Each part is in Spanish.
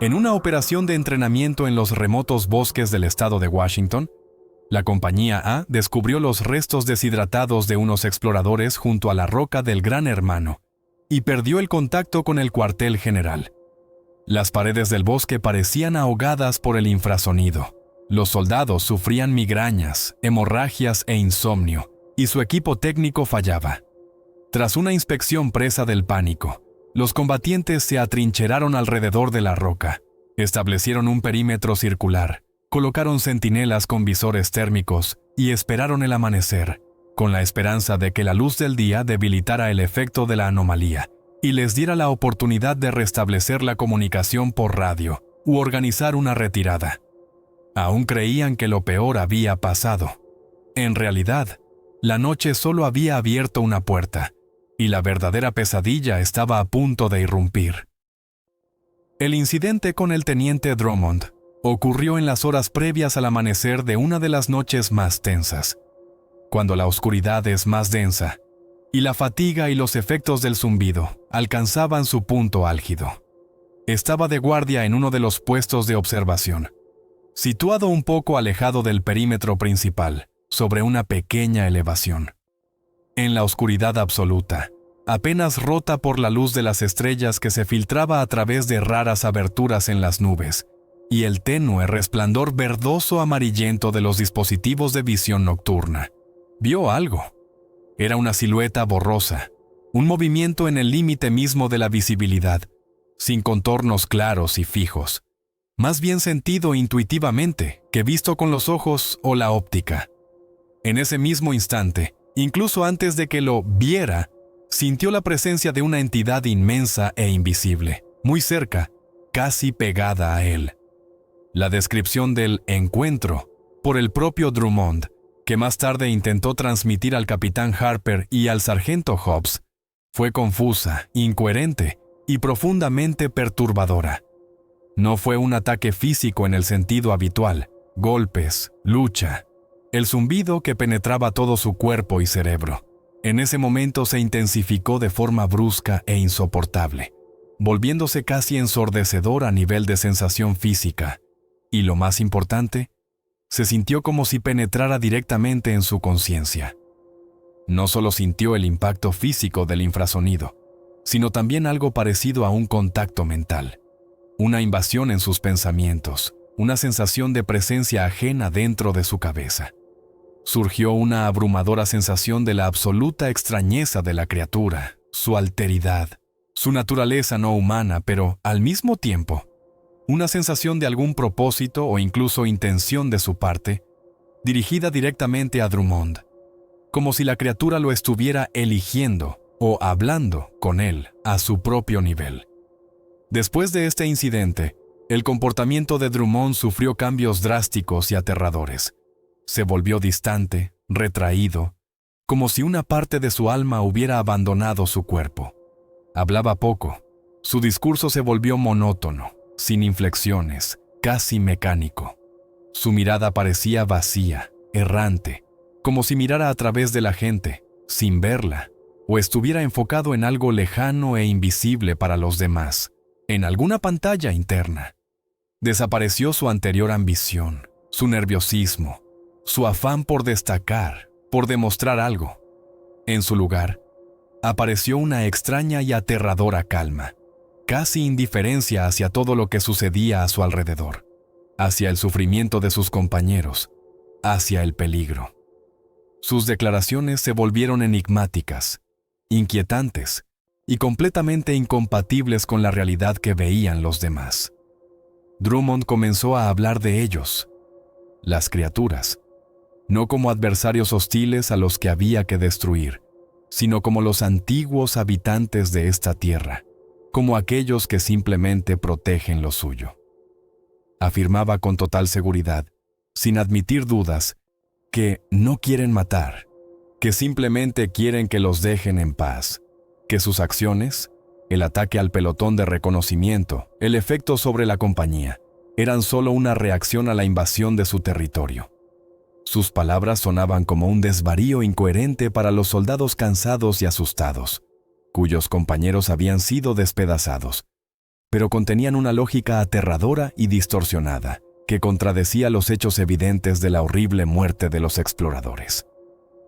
En una operación de entrenamiento en los remotos bosques del estado de Washington, la compañía A descubrió los restos deshidratados de unos exploradores junto a la roca del Gran Hermano y perdió el contacto con el cuartel general. Las paredes del bosque parecían ahogadas por el infrasonido. Los soldados sufrían migrañas, hemorragias e insomnio, y su equipo técnico fallaba. Tras una inspección presa del pánico, los combatientes se atrincheraron alrededor de la roca, establecieron un perímetro circular, colocaron centinelas con visores térmicos y esperaron el amanecer, con la esperanza de que la luz del día debilitara el efecto de la anomalía y les diera la oportunidad de restablecer la comunicación por radio u organizar una retirada. Aún creían que lo peor había pasado. En realidad, la noche solo había abierto una puerta, y la verdadera pesadilla estaba a punto de irrumpir. El incidente con el teniente Drummond ocurrió en las horas previas al amanecer de una de las noches más tensas, cuando la oscuridad es más densa, y la fatiga y los efectos del zumbido alcanzaban su punto álgido. Estaba de guardia en uno de los puestos de observación, situado un poco alejado del perímetro principal, sobre una pequeña elevación. En la oscuridad absoluta, apenas rota por la luz de las estrellas que se filtraba a través de raras aberturas en las nubes, y el tenue resplandor verdoso amarillento de los dispositivos de visión nocturna, vio algo. Era una silueta borrosa, un movimiento en el límite mismo de la visibilidad, sin contornos claros y fijos, más bien sentido intuitivamente que visto con los ojos o la óptica. En ese mismo instante, incluso antes de que lo viera, sintió la presencia de una entidad inmensa e invisible, muy cerca, casi pegada a él. La descripción del encuentro, por el propio Drummond, que más tarde intentó transmitir al capitán Harper y al sargento Hobbs, fue confusa, incoherente y profundamente perturbadora. No fue un ataque físico en el sentido habitual, golpes, lucha. El zumbido que penetraba todo su cuerpo y cerebro, en ese momento se intensificó de forma brusca e insoportable, volviéndose casi ensordecedor a nivel de sensación física, y lo más importante, se sintió como si penetrara directamente en su conciencia. No solo sintió el impacto físico del infrasonido, sino también algo parecido a un contacto mental, una invasión en sus pensamientos, una sensación de presencia ajena dentro de su cabeza. Surgió una abrumadora sensación de la absoluta extrañeza de la criatura, su alteridad, su naturaleza no humana, pero, al mismo tiempo, una sensación de algún propósito o incluso intención de su parte, dirigida directamente a Drummond, como si la criatura lo estuviera eligiendo o hablando con él a su propio nivel. Después de este incidente, el comportamiento de Drummond sufrió cambios drásticos y aterradores. Se volvió distante, retraído, como si una parte de su alma hubiera abandonado su cuerpo. Hablaba poco, su discurso se volvió monótono, sin inflexiones, casi mecánico. Su mirada parecía vacía, errante, como si mirara a través de la gente, sin verla, o estuviera enfocado en algo lejano e invisible para los demás, en alguna pantalla interna. Desapareció su anterior ambición, su nerviosismo, su afán por destacar, por demostrar algo. En su lugar, apareció una extraña y aterradora calma, casi indiferencia hacia todo lo que sucedía a su alrededor, hacia el sufrimiento de sus compañeros, hacia el peligro. Sus declaraciones se volvieron enigmáticas, inquietantes y completamente incompatibles con la realidad que veían los demás. Drummond comenzó a hablar de ellos, las criaturas, no como adversarios hostiles a los que había que destruir, sino como los antiguos habitantes de esta tierra, como aquellos que simplemente protegen lo suyo. Afirmaba con total seguridad, sin admitir dudas, que no quieren matar, que simplemente quieren que los dejen en paz, que sus acciones, el ataque al pelotón de reconocimiento, el efecto sobre la compañía, eran solo una reacción a la invasión de su territorio. Sus palabras sonaban como un desvarío incoherente para los soldados cansados y asustados, cuyos compañeros habían sido despedazados, pero contenían una lógica aterradora y distorsionada que contradecía los hechos evidentes de la horrible muerte de los exploradores.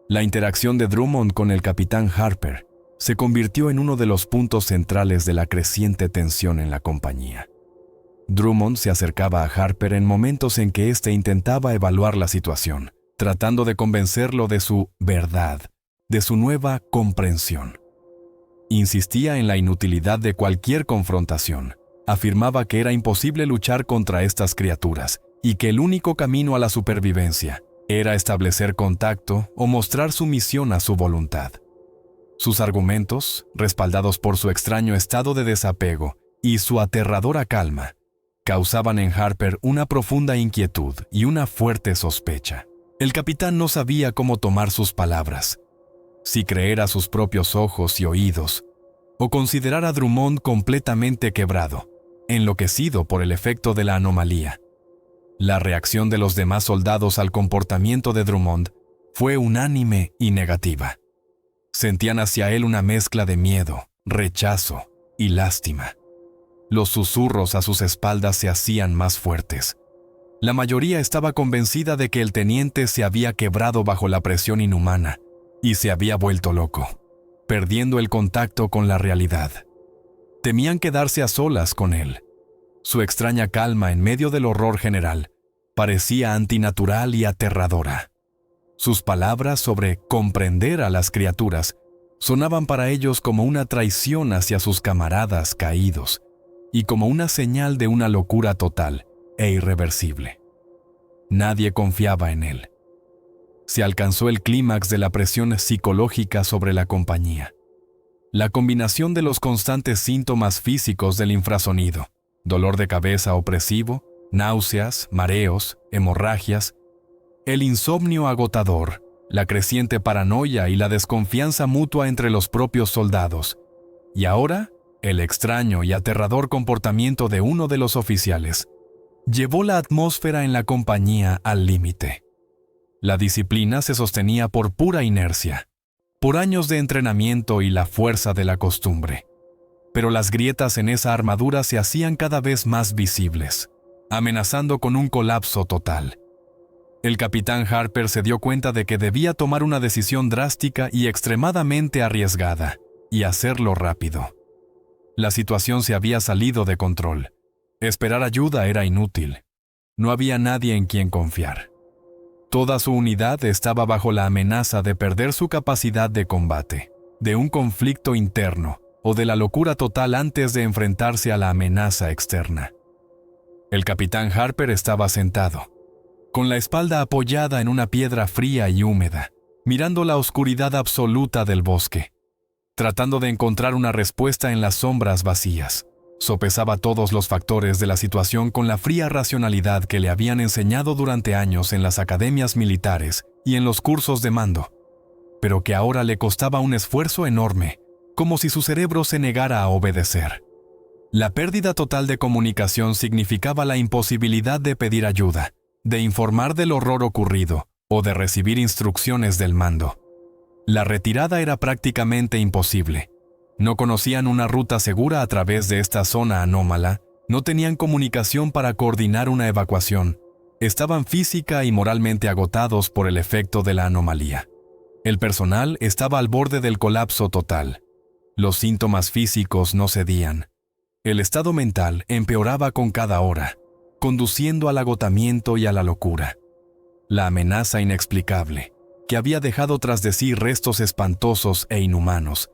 La interacción de Drummond con el capitán Harper se convirtió en uno de los puntos centrales de la creciente tensión en la compañía. Drummond se acercaba a Harper en momentos en que éste intentaba evaluar la situación, tratando de convencerlo de su verdad, de su nueva comprensión. Insistía en la inutilidad de cualquier confrontación. Afirmaba que era imposible luchar contra estas criaturas y que el único camino a la supervivencia era establecer contacto o mostrar sumisión a su voluntad. Sus argumentos, respaldados por su extraño estado de desapego y su aterradora calma, causaban en Harper una profunda inquietud y una fuerte sospecha. El capitán no sabía cómo tomar sus palabras, si creer a sus propios ojos y oídos, o considerar a Drummond completamente quebrado, enloquecido por el efecto de la anomalía. La reacción de los demás soldados al comportamiento de Drummond fue unánime y negativa. Sentían hacia él una mezcla de miedo, rechazo y lástima. Los susurros a sus espaldas se hacían más fuertes. La mayoría estaba convencida de que el teniente se había quebrado bajo la presión inhumana y se había vuelto loco, perdiendo el contacto con la realidad. Temían quedarse a solas con él. Su extraña calma en medio del horror general parecía antinatural y aterradora. Sus palabras sobre comprender a las criaturas sonaban para ellos como una traición hacia sus camaradas caídos y como una señal de una locura total e irreversible. Nadie confiaba en él. Se alcanzó el clímax de la presión psicológica sobre la compañía. La combinación de los constantes síntomas físicos del infrasonido, dolor de cabeza opresivo, náuseas, mareos, hemorragias, el insomnio agotador, la creciente paranoia y la desconfianza mutua entre los propios soldados, y ahora, el extraño y aterrador comportamiento de uno de los oficiales, llevó la atmósfera en la compañía al límite. La disciplina se sostenía por pura inercia, por años de entrenamiento y la fuerza de la costumbre. Pero las grietas en esa armadura se hacían cada vez más visibles, amenazando con un colapso total. El capitán Harper se dio cuenta de que debía tomar una decisión drástica y extremadamente arriesgada, y hacerlo rápido. La situación se había salido de control. Esperar ayuda era inútil. No había nadie en quien confiar. Toda su unidad estaba bajo la amenaza de perder su capacidad de combate, de un conflicto interno o de la locura total antes de enfrentarse a la amenaza externa. El capitán Harper estaba sentado, con la espalda apoyada en una piedra fría y húmeda, mirando la oscuridad absoluta del bosque, tratando de encontrar una respuesta en las sombras vacías. Sopesaba todos los factores de la situación con la fría racionalidad que le habían enseñado durante años en las academias militares y en los cursos de mando, pero que ahora le costaba un esfuerzo enorme, como si su cerebro se negara a obedecer. La pérdida total de comunicación significaba la imposibilidad de pedir ayuda, de informar del horror ocurrido o de recibir instrucciones del mando. La retirada era prácticamente imposible. No conocían una ruta segura a través de esta zona anómala, no tenían comunicación para coordinar una evacuación, estaban física y moralmente agotados por el efecto de la anomalía. El personal estaba al borde del colapso total. Los síntomas físicos no cedían. El estado mental empeoraba con cada hora, conduciendo al agotamiento y a la locura. La amenaza inexplicable, que había dejado tras de sí restos espantosos e inhumanos,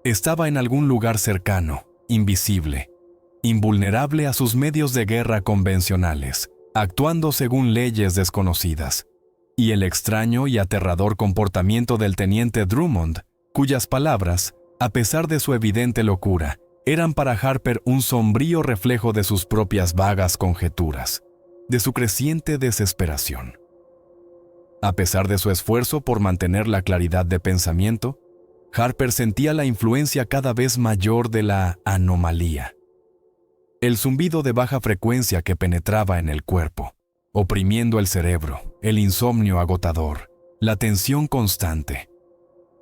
estaba en algún lugar cercano, invisible, invulnerable a sus medios de guerra convencionales, actuando según leyes desconocidas. Y el extraño y aterrador comportamiento del teniente Drummond, cuyas palabras, a pesar de su evidente locura, eran para Harper un sombrío reflejo de sus propias vagas conjeturas, de su creciente desesperación. A pesar de su esfuerzo por mantener la claridad de pensamiento, Harper sentía la influencia cada vez mayor de la anomalía. El zumbido de baja frecuencia que penetraba en el cuerpo, oprimiendo el cerebro, el insomnio agotador, la tensión constante.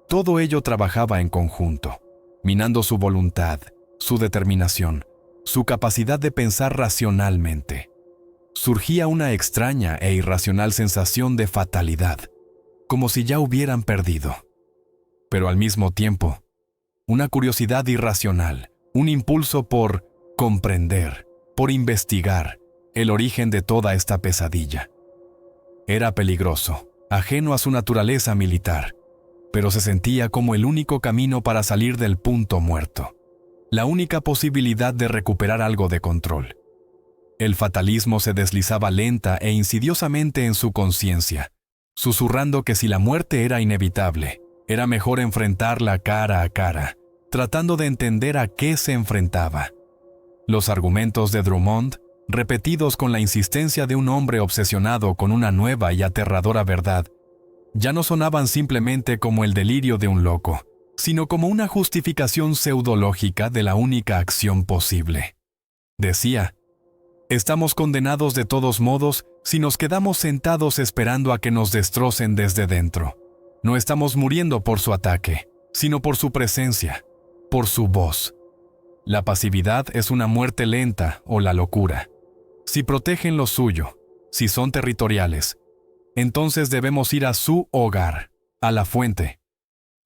Todo ello trabajaba en conjunto, minando su voluntad, su determinación, su capacidad de pensar racionalmente. Surgía una extraña e irracional sensación de fatalidad, como si ya hubieran perdido. Pero al mismo tiempo, una curiosidad irracional, un impulso por comprender, por investigar el origen de toda esta pesadilla. Era peligroso, ajeno a su naturaleza militar, pero se sentía como el único camino para salir del punto muerto, la única posibilidad de recuperar algo de control. El fatalismo se deslizaba lenta e insidiosamente en su conciencia, susurrando que si la muerte era inevitable, era mejor enfrentarla cara a cara, tratando de entender a qué se enfrentaba. Los argumentos de Drummond, repetidos con la insistencia de un hombre obsesionado con una nueva y aterradora verdad, ya no sonaban simplemente como el delirio de un loco, sino como una justificación pseudológica de la única acción posible. Decía: estamos condenados de todos modos si nos quedamos sentados esperando a que nos destrocen desde dentro. No estamos muriendo por su ataque, sino por su presencia, por su voz. La pasividad es una muerte lenta o la locura. Si protegen lo suyo, si son territoriales, entonces debemos ir a su hogar, a la fuente.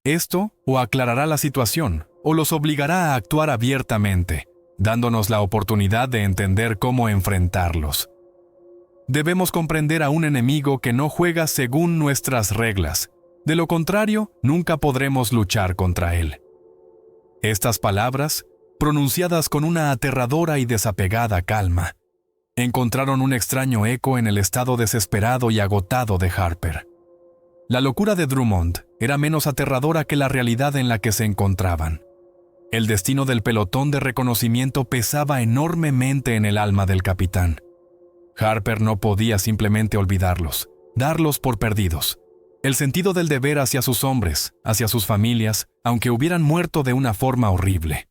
Esto o aclarará la situación, o los obligará a actuar abiertamente, dándonos la oportunidad de entender cómo enfrentarlos. Debemos comprender a un enemigo que no juega según nuestras reglas. De lo contrario, nunca podremos luchar contra él. Estas palabras, pronunciadas con una aterradora y desapegada calma, encontraron un extraño eco en el estado desesperado y agotado de Harper. La locura de Drummond era menos aterradora que la realidad en la que se encontraban. El destino del pelotón de reconocimiento pesaba enormemente en el alma del capitán. Harper no podía simplemente olvidarlos, darlos por perdidos. El sentido del deber hacia sus hombres, hacia sus familias, aunque hubieran muerto de una forma horrible,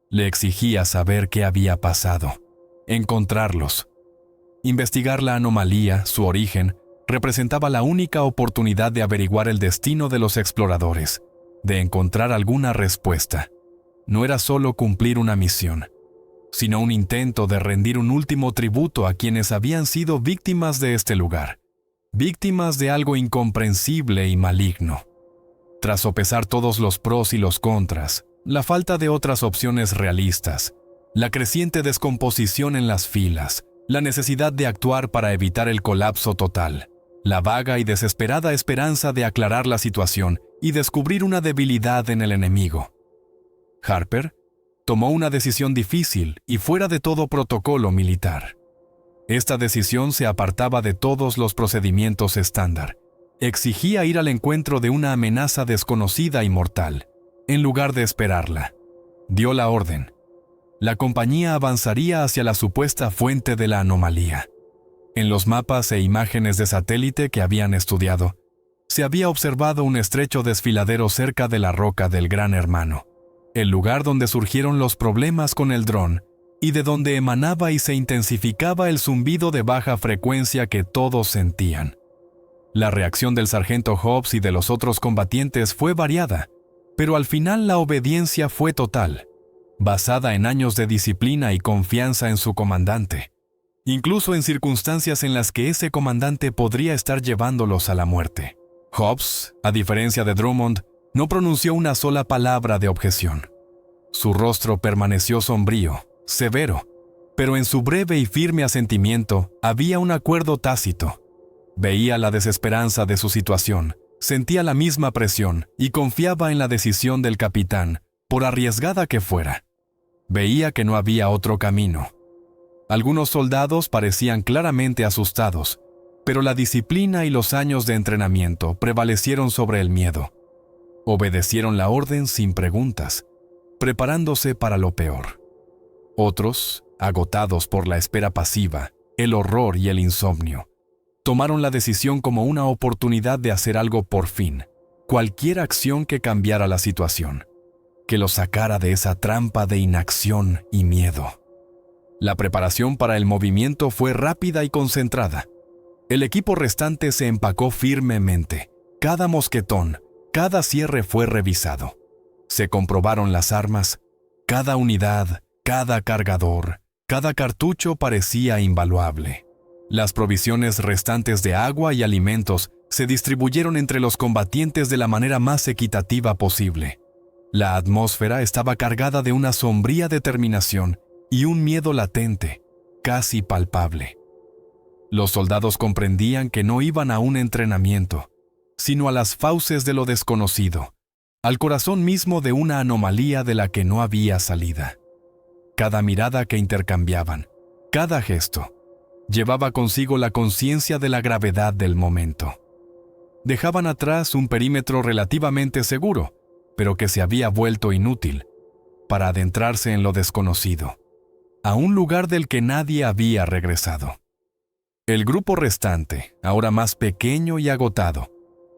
le exigía saber qué había pasado, encontrarlos. Investigar la anomalía, su origen, representaba la única oportunidad de averiguar el destino de los exploradores, de encontrar alguna respuesta. No era solo cumplir una misión, sino un intento de rendir un último tributo a quienes habían sido víctimas de este lugar, víctimas de algo incomprensible y maligno. Tras sopesar todos los pros y los contras, la falta de otras opciones realistas, la creciente descomposición en las filas, la necesidad de actuar para evitar el colapso total, la vaga y desesperada esperanza de aclarar la situación y descubrir una debilidad en el enemigo, Harper tomó una decisión difícil y fuera de todo protocolo militar. Esta decisión se apartaba de todos los procedimientos estándar. Exigía ir al encuentro de una amenaza desconocida y mortal, en lugar de esperarla. Dio la orden. La compañía avanzaría hacia la supuesta fuente de la anomalía. En los mapas e imágenes de satélite que habían estudiado, se había observado un estrecho desfiladero cerca de la roca del Gran Hermano, el lugar donde surgieron los problemas con el dron y de donde emanaba y se intensificaba el zumbido de baja frecuencia que todos sentían. La reacción del sargento Hobbs y de los otros combatientes fue variada, pero al final la obediencia fue total, basada en años de disciplina y confianza en su comandante, incluso en circunstancias en las que ese comandante podría estar llevándolos a la muerte. Hobbs, a diferencia de Drummond, no pronunció una sola palabra de objeción. Su rostro permaneció sombrío, severo, pero en su breve y firme asentimiento había un acuerdo tácito. Veía la desesperanza de su situación, sentía la misma presión y confiaba en la decisión del capitán, por arriesgada que fuera. Veía que no había otro camino. Algunos soldados parecían claramente asustados, pero la disciplina y los años de entrenamiento prevalecieron sobre el miedo. Obedecieron la orden sin preguntas, preparándose para lo peor. Otros, agotados por la espera pasiva, el horror y el insomnio, tomaron la decisión como una oportunidad de hacer algo por fin, cualquier acción que cambiara la situación, que los sacara de esa trampa de inacción y miedo. La preparación para el movimiento fue rápida y concentrada. El equipo restante se empacó firmemente. Cada mosquetón, cada cierre fue revisado. Se comprobaron las armas, cada unidad, cada cargador, Cada cartucho parecía invaluable. Las provisiones restantes de agua y alimentos se distribuyeron entre los combatientes de la manera más equitativa posible. La atmósfera estaba cargada de una sombría determinación y un miedo latente, casi palpable. Los soldados comprendían que no iban a un entrenamiento, sino a las fauces de lo desconocido, al corazón mismo de una anomalía de la que no había salida. Cada mirada que intercambiaban, cada gesto, llevaba consigo la conciencia de la gravedad del momento. Dejaban atrás un perímetro relativamente seguro, pero que se había vuelto inútil, para adentrarse en lo desconocido, a un lugar del que nadie había regresado. El grupo restante, ahora más pequeño y agotado,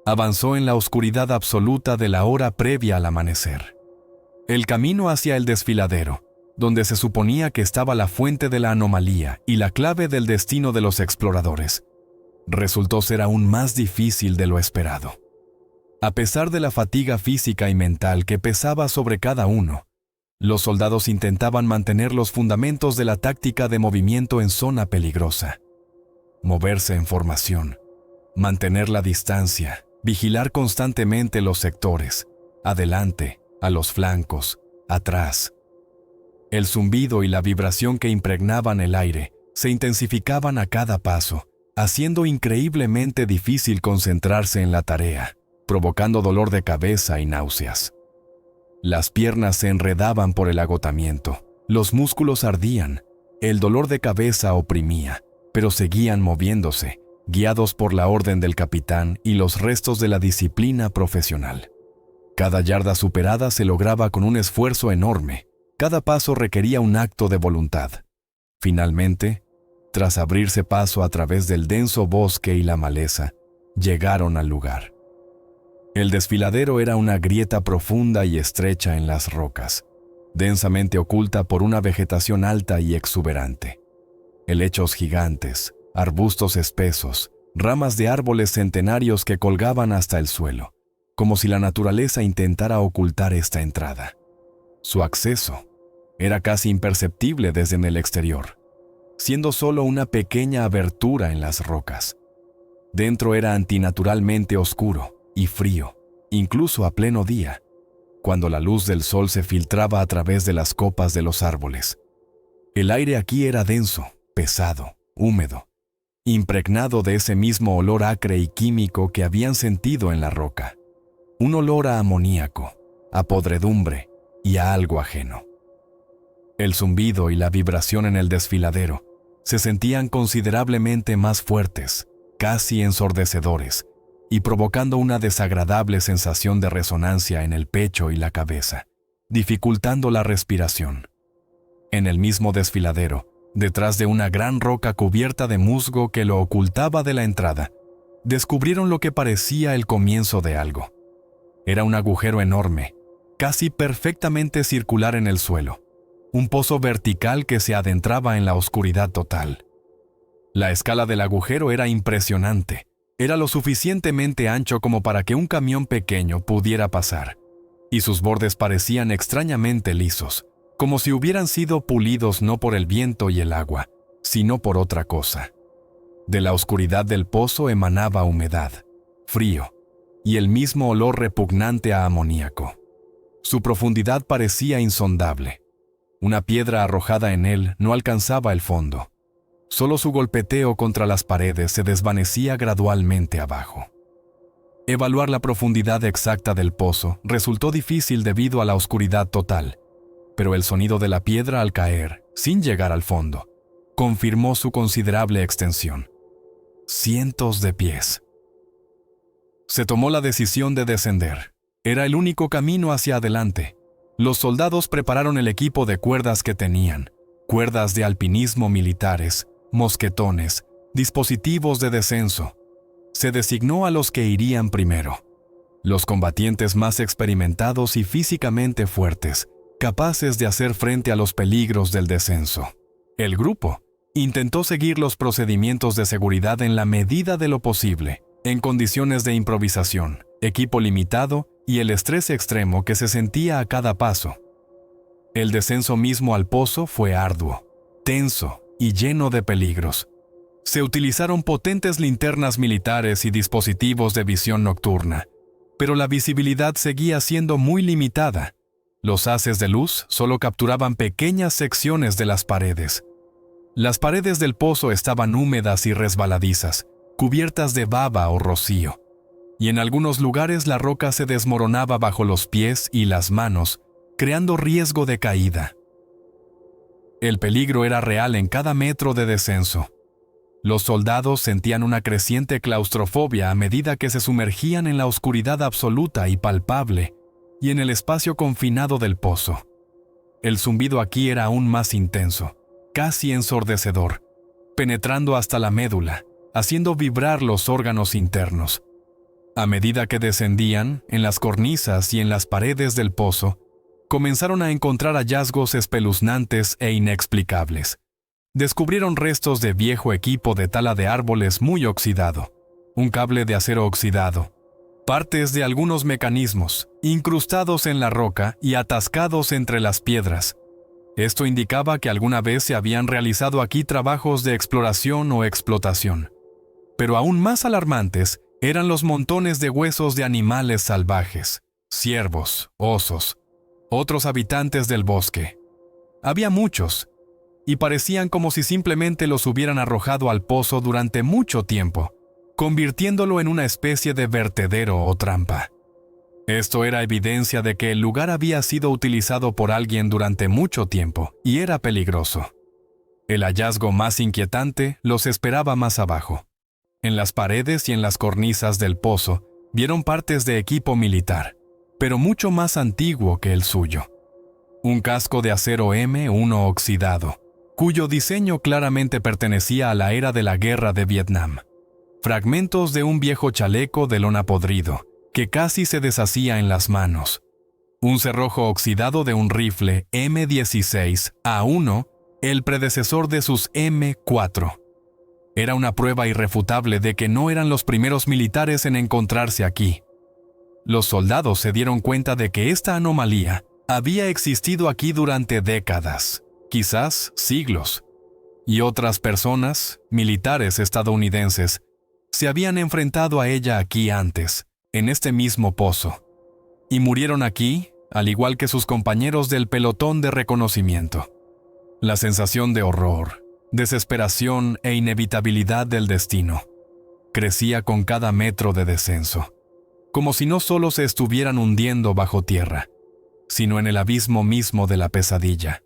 avanzó en la oscuridad absoluta de la hora previa al amanecer. El camino hacia el desfiladero, donde se suponía que estaba la fuente de la anomalía y la clave del destino de los exploradores, resultó ser aún más difícil de lo esperado. A pesar de la fatiga física y mental que pesaba sobre cada uno, los soldados intentaban mantener los fundamentos de la táctica de movimiento en zona peligrosa. Moverse en formación, mantener la distancia, vigilar constantemente los sectores, adelante, a los flancos, atrás. El zumbido y la vibración que impregnaban el aire se intensificaban a cada paso, haciendo increíblemente difícil concentrarse en la tarea, provocando dolor de cabeza y náuseas. Las piernas se enredaban por el agotamiento, los músculos ardían, el dolor de cabeza oprimía, pero seguían moviéndose, guiados por la orden del capitán y los restos de la disciplina profesional. Cada yarda superada se lograba con un esfuerzo enorme, cada paso requería un acto de voluntad. Finalmente, tras abrirse paso a través del denso bosque y la maleza, llegaron al lugar. El desfiladero era una grieta profunda y estrecha en las rocas, densamente oculta por una vegetación alta y exuberante. Helechos gigantes, arbustos espesos, ramas de árboles centenarios que colgaban hasta el suelo, como si la naturaleza intentara ocultar esta entrada. Su acceso era casi imperceptible desde el exterior, siendo solo una pequeña abertura en las rocas. Dentro era antinaturalmente oscuro y frío, incluso a pleno día, cuando la luz del sol se filtraba a través de las copas de los árboles. El aire aquí era denso, pesado, húmedo, impregnado de ese mismo olor acre y químico que habían sentido en la roca. Un olor a amoníaco, a podredumbre y a algo ajeno. El zumbido y la vibración en el desfiladero se sentían considerablemente más fuertes, casi ensordecedores, y provocando una desagradable sensación de resonancia en el pecho y la cabeza, dificultando la respiración. En el mismo desfiladero, detrás de una gran roca cubierta de musgo que lo ocultaba de la entrada, descubrieron lo que parecía el comienzo de algo. Era un agujero enorme, casi perfectamente circular en el suelo, un pozo vertical que se adentraba en la oscuridad total. La escala del agujero era impresionante. Era lo suficientemente ancho como para que un camión pequeño pudiera pasar, y sus bordes parecían extrañamente lisos, como si hubieran sido pulidos no por el viento y el agua, sino por otra cosa. De la oscuridad del pozo emanaba humedad, frío, y el mismo olor repugnante a amoníaco. Su profundidad parecía insondable. Una piedra arrojada en él no alcanzaba el fondo. Solo su golpeteo contra las paredes se desvanecía gradualmente abajo. Evaluar la profundidad exacta del pozo resultó difícil debido a la oscuridad total, pero el sonido de la piedra al caer, sin llegar al fondo, confirmó su considerable extensión. Cientos de pies. Se tomó la decisión de descender. Era el único camino hacia adelante. Los soldados prepararon el equipo de cuerdas que tenían, cuerdas de alpinismo militares, mosquetones, dispositivos de descenso. Se designó a los que irían primero, los combatientes más experimentados y físicamente fuertes, capaces de hacer frente a los peligros del descenso. El grupo intentó seguir los procedimientos de seguridad en la medida de lo posible, en condiciones de improvisación, equipo limitado y el estrés extremo que se sentía a cada paso. El descenso mismo al pozo fue arduo. tenso y lleno de peligros. Se utilizaron potentes linternas militares y dispositivos de visión nocturna, pero la visibilidad seguía siendo muy limitada. Los haces de luz solo capturaban pequeñas secciones de las paredes. Las paredes del pozo estaban húmedas y resbaladizas, cubiertas de baba o rocío, y en algunos lugares la roca se desmoronaba bajo los pies y las manos, creando riesgo de caída. El peligro era real en cada metro de descenso. Los soldados sentían una creciente claustrofobia a medida que se sumergían en la oscuridad absoluta y palpable y en el espacio confinado del pozo. El zumbido aquí era aún más intenso, casi ensordecedor, penetrando hasta la médula, haciendo vibrar los órganos internos. A medida que descendían, en las cornisas y en las paredes del pozo, comenzaron a encontrar hallazgos espeluznantes e inexplicables. Descubrieron restos de viejo equipo de tala de árboles muy oxidado, un cable de acero oxidado, partes de algunos mecanismos, incrustados en la roca y atascados entre las piedras. Esto indicaba que alguna vez se habían realizado aquí trabajos de exploración o explotación. Pero aún más alarmantes eran los montones de huesos de animales salvajes, ciervos, osos, otros habitantes del bosque. Había muchos, y parecían como si simplemente los hubieran arrojado al pozo durante mucho tiempo, convirtiéndolo en una especie de vertedero o trampa. Esto era evidencia de que el lugar había sido utilizado por alguien durante mucho tiempo y era peligroso. El hallazgo más inquietante los esperaba más abajo. En las paredes y en las cornisas del pozo vieron partes de equipo militar, pero mucho más antiguo que el suyo. Un casco de acero M1 oxidado, cuyo diseño claramente pertenecía a la era de la Guerra de Vietnam. Fragmentos de un viejo chaleco de lona podrido, que casi se deshacía en las manos. Un cerrojo oxidado de un rifle M16A1, el predecesor de sus M4. Era una prueba irrefutable de que no eran los primeros militares en encontrarse aquí. Los soldados se dieron cuenta de que esta anomalía había existido aquí durante décadas, quizás siglos, y otras personas, militares estadounidenses, se habían enfrentado a ella aquí antes, en este mismo pozo, y murieron aquí, al igual que sus compañeros del pelotón de reconocimiento. La sensación de horror, desesperación e inevitabilidad del destino crecía con cada metro de descenso, como si no solo se estuvieran hundiendo bajo tierra, sino en el abismo mismo de la pesadilla.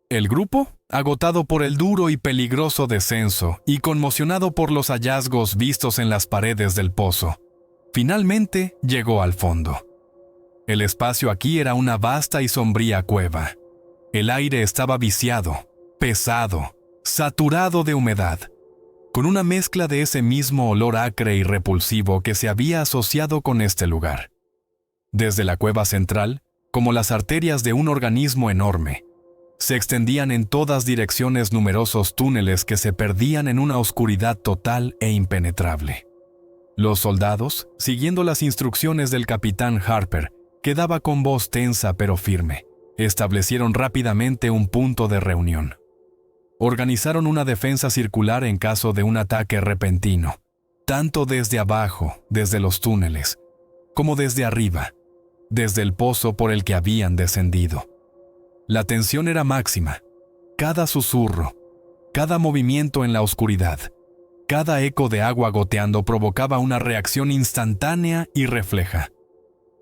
El grupo, agotado por el duro y peligroso descenso y conmocionado por los hallazgos vistos en las paredes del pozo, finalmente llegó al fondo. El espacio aquí era una vasta y sombría cueva. El aire estaba viciado, pesado, saturado de humedad, con una mezcla de ese mismo olor acre y repulsivo que se había asociado con este lugar. Desde la cueva central, como las arterias de un organismo enorme, se extendían en todas direcciones numerosos túneles que se perdían en una oscuridad total e impenetrable. Los soldados, siguiendo las instrucciones del capitán Harper, que daba con voz tensa pero firme, establecieron rápidamente un punto de reunión. Organizaron una defensa circular en caso de un ataque repentino, tanto desde abajo, desde los túneles, como desde arriba, desde el pozo por el que habían descendido. La tensión era máxima. Cada susurro, cada movimiento en la oscuridad, cada eco de agua goteando provocaba una reacción instantánea y refleja.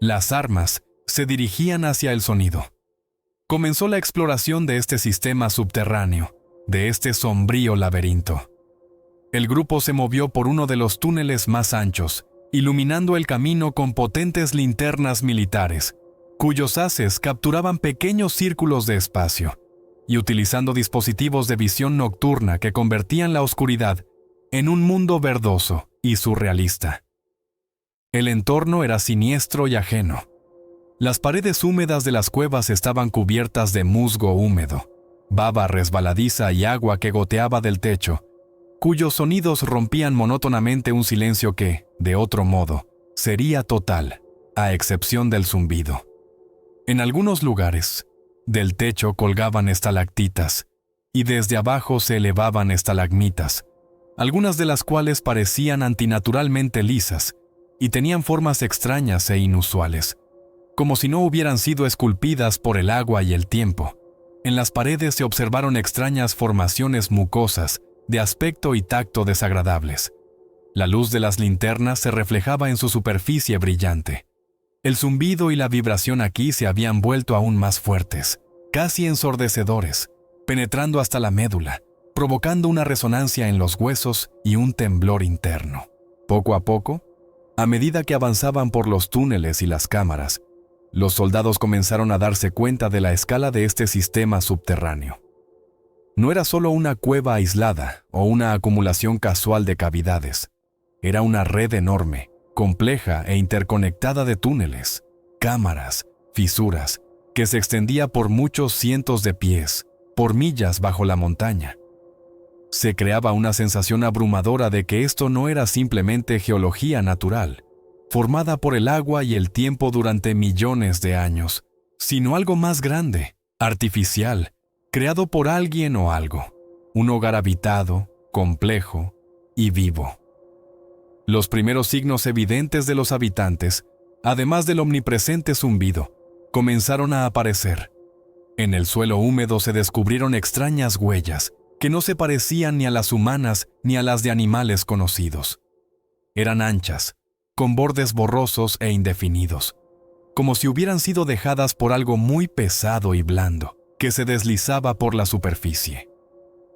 Las armas se dirigían hacia el sonido. Comenzó la exploración de este sistema subterráneo, de este sombrío laberinto. El grupo se movió por uno de los túneles más anchos, iluminando el camino con potentes linternas militares, cuyos haces capturaban pequeños círculos de espacio, y utilizando dispositivos de visión nocturna que convertían la oscuridad en un mundo verdoso y surrealista. El entorno era siniestro y ajeno. Las paredes húmedas de las cuevas estaban cubiertas de musgo húmedo, baba resbaladiza y agua que goteaba del techo, cuyos sonidos rompían monótonamente un silencio que, de otro modo, sería total, a excepción del zumbido. En algunos lugares, del techo colgaban estalactitas, y desde abajo se elevaban estalagmitas, algunas de las cuales parecían antinaturalmente lisas y tenían formas extrañas e inusuales, como si no hubieran sido esculpidas por el agua y el tiempo. En las paredes se observaron extrañas formaciones mucosas, de aspecto y tacto desagradables. La luz de las linternas se reflejaba en su superficie brillante. El zumbido y la vibración aquí se habían vuelto aún más fuertes, casi ensordecedores, penetrando hasta la médula, provocando una resonancia en los huesos y un temblor interno. Poco a poco, a medida que avanzaban por los túneles y las cámaras, los soldados comenzaron a darse cuenta de la escala de este sistema subterráneo. No era solo una cueva aislada o una acumulación casual de cavidades. Era una red enorme, compleja e interconectada de túneles, cámaras, fisuras, que se extendía por muchos cientos de pies, por millas bajo la montaña. Se creaba una sensación abrumadora de que esto no era simplemente geología natural, formada por el agua y el tiempo durante millones de años, sino algo más grande, artificial, creado por alguien o algo, un hogar habitado, complejo y vivo. Los primeros signos evidentes de los habitantes, además del omnipresente zumbido, comenzaron a aparecer. En el suelo húmedo se descubrieron extrañas huellas que no se parecían ni a las humanas ni a las de animales conocidos. Eran anchas, con bordes borrosos e indefinidos, como si hubieran sido dejadas por algo muy pesado y blando, que se deslizaba por la superficie.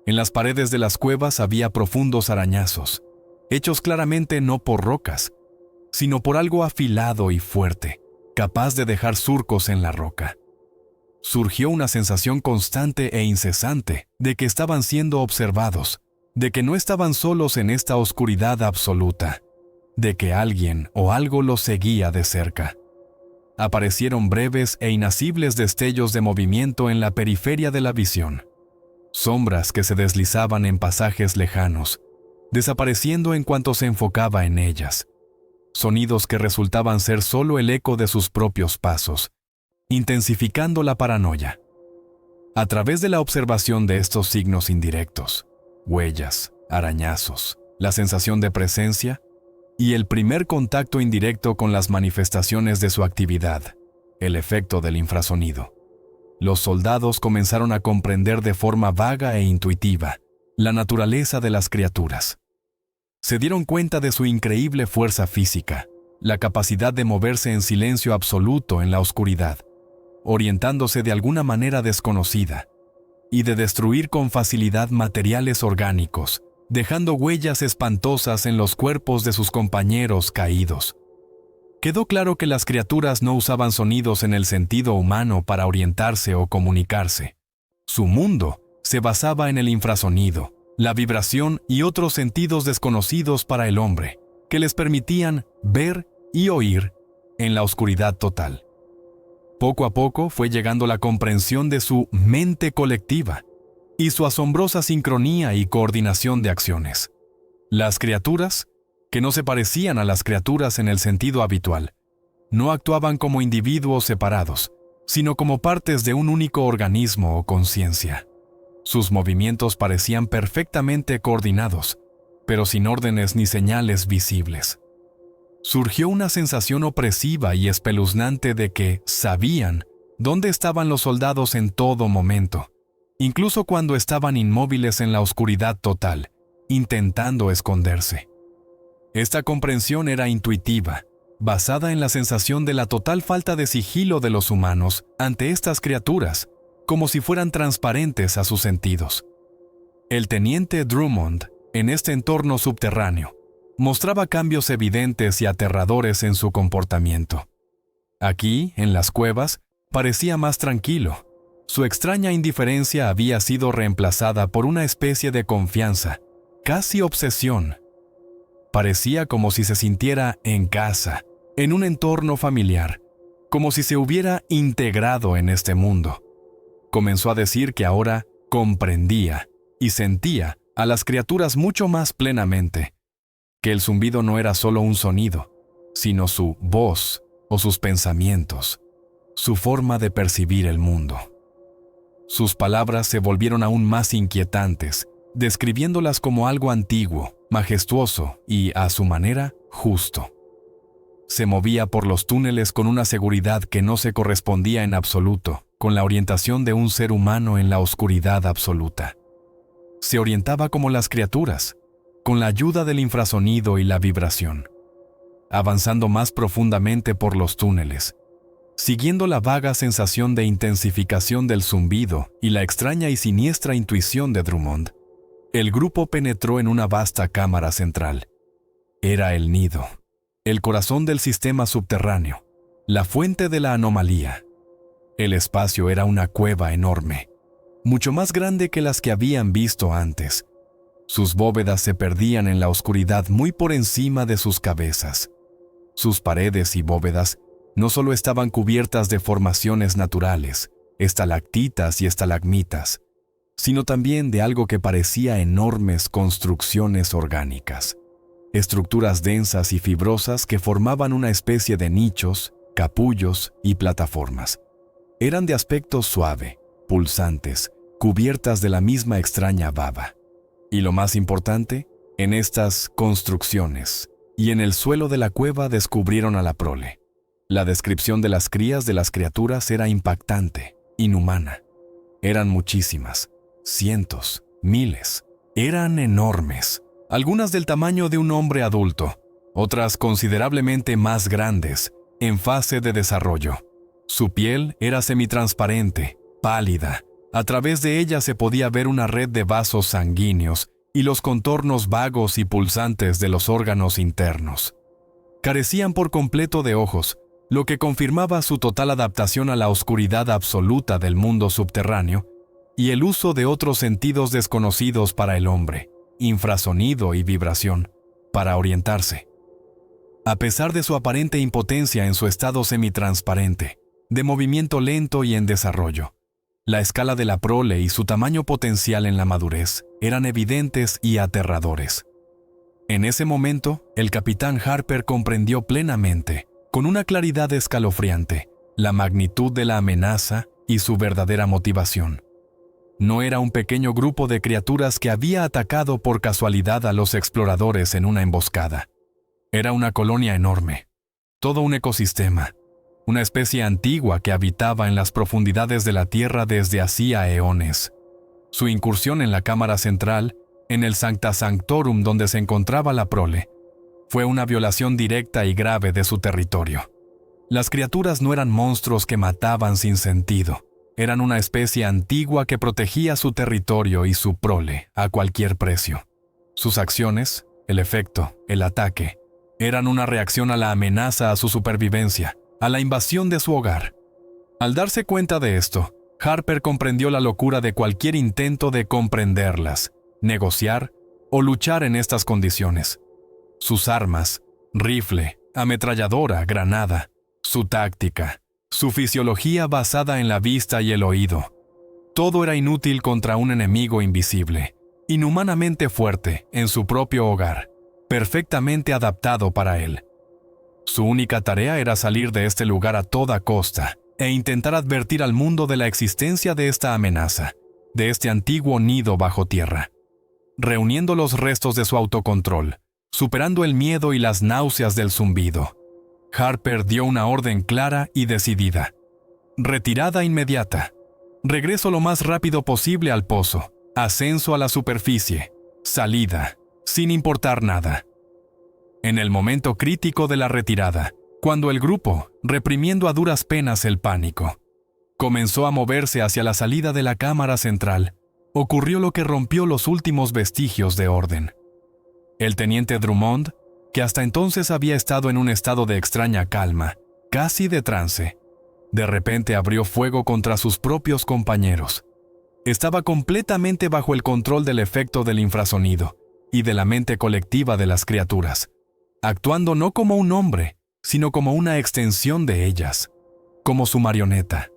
En las paredes de las cuevas había profundos arañazos, hechos claramente no por rocas, sino por algo afilado y fuerte, capaz de dejar surcos en la roca. Surgió una sensación constante e incesante de que estaban siendo observados, de que no estaban solos en esta oscuridad absoluta, de que alguien o algo los seguía de cerca. Aparecieron breves e inacibles destellos de movimiento en la periferia de la visión, sombras que se deslizaban en pasajes lejanos, desapareciendo en cuanto se enfocaba en ellas, sonidos que resultaban ser solo el eco de sus propios pasos, intensificando la paranoia. A través de la observación de estos signos indirectos, huellas, arañazos, la sensación de presencia y el primer contacto indirecto con las manifestaciones de su actividad, el efecto del infrasonido, los soldados comenzaron a comprender de forma vaga e intuitiva la naturaleza de las criaturas. Se dieron cuenta de su increíble fuerza física, la capacidad de moverse en silencio absoluto en la oscuridad, orientándose de alguna manera desconocida, y de destruir con facilidad materiales orgánicos, dejando huellas espantosas en los cuerpos de sus compañeros caídos. Quedó claro que las criaturas no usaban sonidos en el sentido humano para orientarse o comunicarse. Su mundo se basaba en el infrasonido, la vibración y otros sentidos desconocidos para el hombre, que les permitían ver y oír en la oscuridad total. Poco a poco fue llegando la comprensión de su mente colectiva y su asombrosa sincronía y coordinación de acciones. Las criaturas, que no se parecían a las criaturas en el sentido habitual, no actuaban como individuos separados, sino como partes de un único organismo o conciencia. Sus movimientos parecían perfectamente coordinados, pero sin órdenes ni señales visibles. Surgió una sensación opresiva y espeluznante de que sabían dónde estaban los soldados en todo momento, incluso cuando estaban inmóviles en la oscuridad total, intentando esconderse. Esta comprensión era intuitiva, basada en la sensación de la total falta de sigilo de los humanos ante estas criaturas, como si fueran transparentes a sus sentidos. El teniente Drummond, en este entorno subterráneo, mostraba cambios evidentes y aterradores en su comportamiento. Aquí, en las cuevas, parecía más tranquilo. Su extraña indiferencia había sido reemplazada por una especie de confianza, casi obsesión. Parecía como si se sintiera en casa, en un entorno familiar, como si se hubiera integrado en este mundo. Comenzó a decir que ahora comprendía y sentía a las criaturas mucho más plenamente, que el zumbido no era solo un sonido, sino su voz o sus pensamientos, su forma de percibir el mundo. Sus palabras se volvieron aún más inquietantes, describiéndolas como algo antiguo, majestuoso y, a su manera, justo. Se movía por los túneles con una seguridad que no se correspondía en absoluto con la orientación de un ser humano en la oscuridad absoluta. Se orientaba como las criaturas, con la ayuda del infrasonido y la vibración, avanzando más profundamente por los túneles, siguiendo la vaga sensación de intensificación del zumbido y la extraña y siniestra intuición de Drummond. El grupo penetró en una vasta cámara central. Era el nido, el corazón del sistema subterráneo, la fuente de la anomalía. El espacio era una cueva enorme, mucho más grande que las que habían visto antes. Sus bóvedas se perdían en la oscuridad muy por encima de sus cabezas. Sus paredes y bóvedas no solo estaban cubiertas de formaciones naturales, estalactitas y estalagmitas, sino también de algo que parecía enormes construcciones orgánicas, estructuras densas y fibrosas que formaban una especie de nichos, capullos y plataformas. Eran de aspecto suave, pulsantes, cubiertas de la misma extraña baba. Y lo más importante, en estas construcciones y en el suelo de la cueva descubrieron a la prole. La descripción de las crías de las criaturas era impactante, inhumana. Eran muchísimas, cientos, miles. Eran enormes, algunas del tamaño de un hombre adulto, otras considerablemente más grandes, en fase de desarrollo. Su piel era semitransparente, pálida. A través de ella se podía ver una red de vasos sanguíneos y los contornos vagos y pulsantes de los órganos internos. Carecían por completo de ojos, lo que confirmaba su total adaptación a la oscuridad absoluta del mundo subterráneo y el uso de otros sentidos desconocidos para el hombre, infrasonido y vibración, para orientarse. A pesar de su aparente impotencia en su estado semitransparente, de movimiento lento y en desarrollo, la escala de la prole y su tamaño potencial en la madurez eran evidentes y aterradores. En ese momento, el capitán Harper comprendió plenamente, con una claridad escalofriante, la magnitud de la amenaza y su verdadera motivación. No era un pequeño grupo de criaturas que había atacado por casualidad a los exploradores en una emboscada. Era una colonia enorme, todo un ecosistema, una especie antigua que habitaba en las profundidades de la Tierra desde hacía eones. Su incursión en la cámara central, en el Sancta Sanctorum donde se encontraba la prole, fue una violación directa y grave de su territorio. Las criaturas no eran monstruos que mataban sin sentido, eran una especie antigua que protegía su territorio y su prole a cualquier precio. Sus acciones, el efecto, el ataque, eran una reacción a la amenaza a su supervivencia, a la invasión de su hogar. Al darse cuenta de esto, Harper comprendió la locura de cualquier intento de comprenderlas, negociar o luchar en estas condiciones. Sus armas, rifle, ametralladora, granada, su táctica, su fisiología basada en la vista y el oído. Todo era inútil contra un enemigo invisible, inhumanamente fuerte en su propio hogar, perfectamente adaptado para él. Su única tarea era salir de este lugar a toda costa e intentar advertir al mundo de la existencia de esta amenaza, de este antiguo nido bajo tierra. Reuniendo los restos de su autocontrol, superando el miedo y las náuseas del zumbido, Harper dio una orden clara y decidida. Retirada inmediata. Regreso lo más rápido posible al pozo. Ascenso a la superficie. Salida, sin importar nada. En el momento crítico de la retirada, cuando el grupo, reprimiendo a duras penas el pánico, comenzó a moverse hacia la salida de la cámara central, ocurrió lo que rompió los últimos vestigios de orden. El teniente Drummond, que hasta entonces había estado en un estado de extraña calma, casi de trance, de repente abrió fuego contra sus propios compañeros. Estaba completamente bajo el control del efecto del infrasonido y de la mente colectiva de las criaturas, actuando no como un hombre, sino como una extensión de ellas, como su marioneta.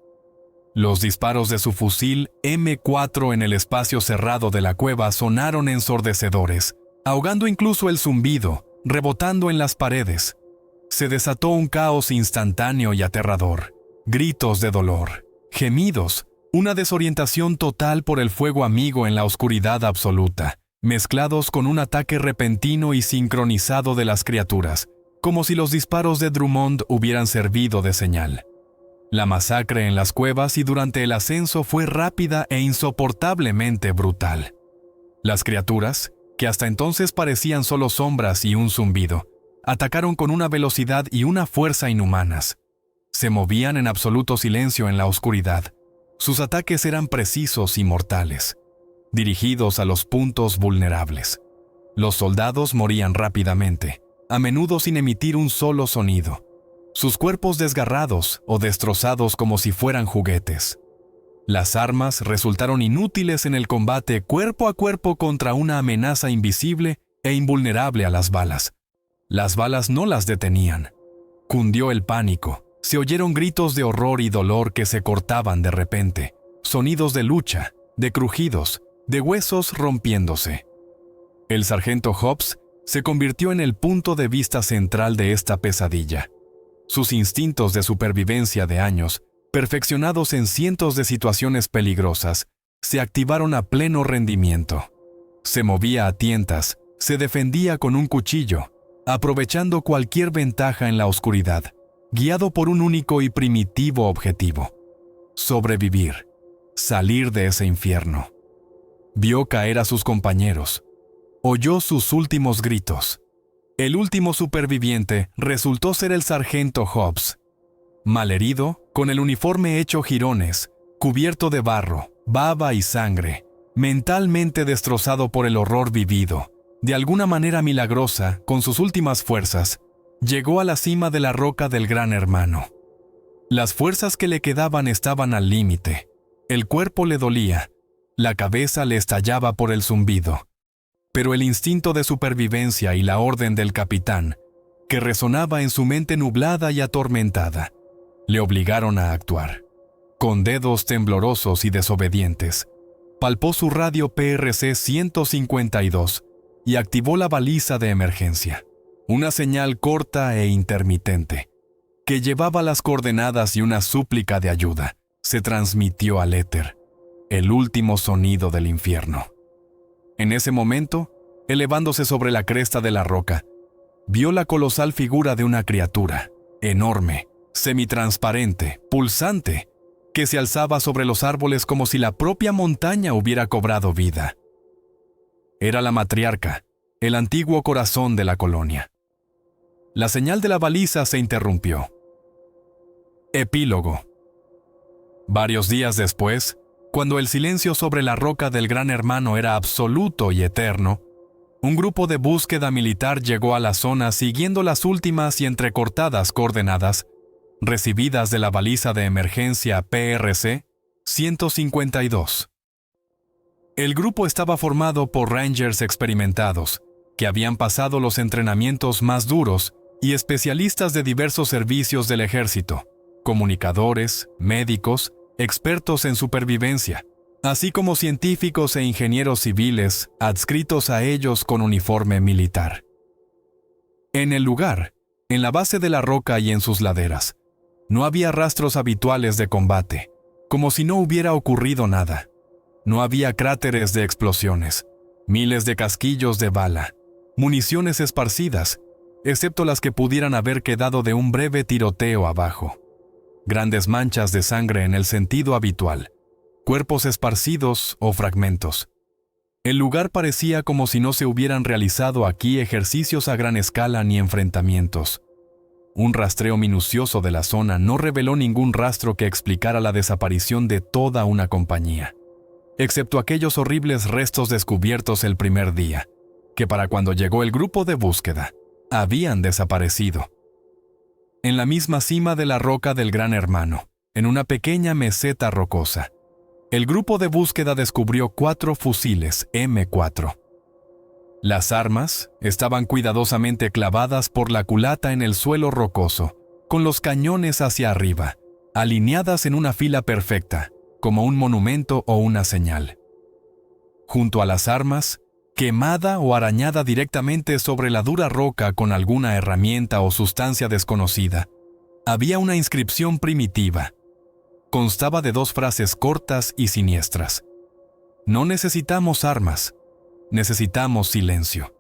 Los disparos de su fusil M4 en el espacio cerrado de la cueva sonaron ensordecedores, ahogando incluso el zumbido, rebotando en las paredes. Se desató un caos instantáneo y aterrador, gritos de dolor, gemidos, Una desorientación total por el fuego amigo en la oscuridad absoluta, mezclados con un ataque repentino y sincronizado de las criaturas, como si los disparos de Drummond hubieran servido de señal. La masacre en las cuevas y durante el ascenso fue rápida e insoportablemente brutal. Las criaturas, que hasta entonces parecían solo sombras y un zumbido, atacaron con una velocidad y una fuerza inhumanas. Se movían en absoluto silencio en la oscuridad. Sus ataques eran precisos y mortales, dirigidos a los puntos vulnerables. Los soldados morían rápidamente, a menudo sin emitir un solo sonido, sus cuerpos desgarrados o destrozados como si fueran juguetes. Las armas resultaron inútiles en el combate cuerpo a cuerpo contra una amenaza invisible e invulnerable a las balas. Las balas no las detenían. Cundió el pánico. Se oyeron gritos de horror y dolor que se cortaban de repente, sonidos de lucha, de crujidos, de huesos rompiéndose. El sargento Hobbs se convirtió en el punto de vista central de esta pesadilla. Sus instintos de supervivencia de años, perfeccionados en cientos de situaciones peligrosas, se activaron a pleno rendimiento. Se movía a tientas, se defendía con un cuchillo, aprovechando cualquier ventaja en la oscuridad, guiado por un único y primitivo objetivo: sobrevivir, salir de ese infierno. Vio caer a sus compañeros. Oyó sus últimos gritos. El último superviviente resultó ser el sargento Hobbs. Malherido, con el uniforme hecho jirones, cubierto de barro, baba y sangre, mentalmente destrozado por el horror vivido, de alguna manera milagrosa, con sus últimas fuerzas, llegó a la cima de la roca del Gran Hermano. Las fuerzas que le quedaban estaban al límite. El cuerpo le dolía, la cabeza le estallaba por el zumbido. Pero el instinto de supervivencia y la orden del capitán, que resonaba en su mente nublada y atormentada, le obligaron a actuar. Con dedos temblorosos y desobedientes, palpó su radio PRC 152 y activó la baliza de emergencia, una señal corta e intermitente, que llevaba las coordenadas y una súplica de ayuda. Se transmitió al éter, el último sonido del infierno. En ese momento, elevándose sobre la cresta de la roca, vio la colosal figura de una criatura, enorme, semitransparente, pulsante, que se alzaba sobre los árboles como si la propia montaña hubiera cobrado vida. Era la matriarca, el antiguo corazón de la colonia. La señal de la baliza se interrumpió. Epílogo. Varios días después, cuando el silencio sobre la roca del Gran Hermano era absoluto y eterno, un grupo de búsqueda militar llegó a la zona siguiendo las últimas y entrecortadas coordenadas recibidas de la baliza de emergencia PRC 152. El grupo estaba formado por rangers experimentados, que habían pasado los entrenamientos más duros, y especialistas de diversos servicios del ejército, comunicadores, médicos, expertos en supervivencia, así como científicos e ingenieros civiles adscritos a ellos con uniforme militar. En el lugar, en la base de la roca y en sus laderas, no había rastros habituales de combate, como si no hubiera ocurrido nada. No había cráteres de explosiones, miles de casquillos de bala, municiones esparcidas, excepto las que pudieran haber quedado de un breve tiroteo abajo. Grandes manchas de sangre en el sentido habitual, cuerpos esparcidos o fragmentos. El lugar parecía como si no se hubieran realizado aquí ejercicios a gran escala ni enfrentamientos. Un rastreo minucioso de la zona no reveló ningún rastro que explicara la desaparición de toda una compañía, excepto aquellos horribles restos descubiertos el primer día, que para cuando llegó el grupo de búsqueda, habían desaparecido. En la misma cima de la roca del Gran Hermano, en una pequeña meseta rocosa, el grupo de búsqueda descubrió 4 fusiles M4. Las armas estaban cuidadosamente clavadas por la culata en el suelo rocoso, con los cañones hacia arriba, alineadas en una fila perfecta, como un monumento o una señal. Junto a las armas, quemada o arañada directamente sobre la dura roca con alguna herramienta o sustancia desconocida, había una inscripción primitiva: constaba de 2 frases cortas y siniestras. No necesitamos armas, necesitamos silencio.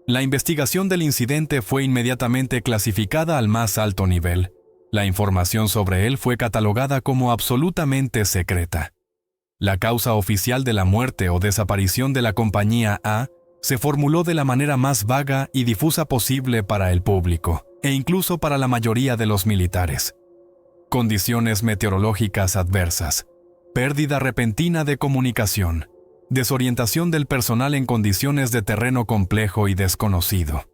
La investigación del incidente fue inmediatamente clasificada al más alto nivel. La información sobre él fue catalogada como absolutamente secreta. La causa oficial de la muerte o desaparición de la compañía A se formuló de la manera más vaga y difusa posible para el público, e incluso para la mayoría de los militares. Condiciones meteorológicas adversas, pérdida repentina de comunicación, desorientación del personal en condiciones de terreno complejo y desconocido.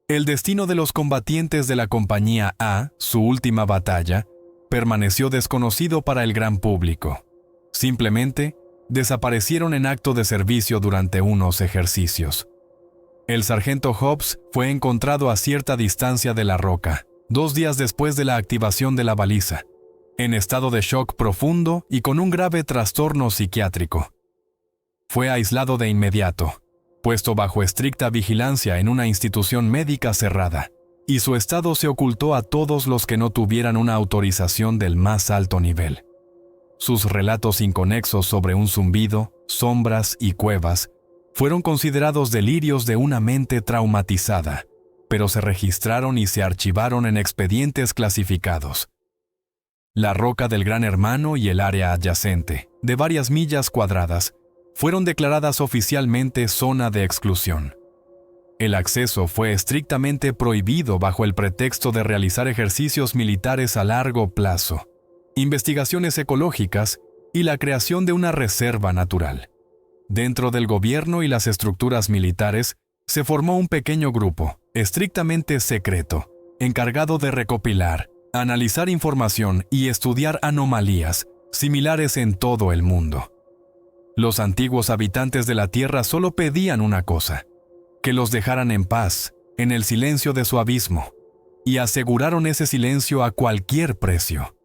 El destino de los combatientes de la compañía A, su última batalla, permaneció desconocido para el gran público. Simplemente, desaparecieron en acto de servicio durante unos ejercicios. El sargento Hobbs fue encontrado a cierta distancia de la roca, 2 días después de la activación de la baliza, en estado de shock profundo y con un grave trastorno psiquiátrico. Fue aislado de inmediato, puesto bajo estricta vigilancia en una institución médica cerrada, y su estado se ocultó a todos los que no tuvieran una autorización del más alto nivel. Sus relatos inconexos sobre un zumbido, sombras y cuevas fueron considerados delirios de una mente traumatizada, pero se registraron y se archivaron en expedientes clasificados. La roca del Gran Hermano y el área adyacente, de varias millas cuadradas, fueron declaradas oficialmente zona de exclusión. El acceso fue estrictamente prohibido bajo el pretexto de realizar ejercicios militares a largo plazo, investigaciones ecológicas y la creación de una reserva natural. Dentro del gobierno y las estructuras militares se formó un pequeño grupo, estrictamente secreto, encargado de recopilar, analizar información y estudiar anomalías similares en todo el mundo. Los antiguos habitantes de la Tierra solo pedían una cosa: que los dejaran en paz, en el silencio de su abismo, y aseguraron ese silencio a cualquier precio.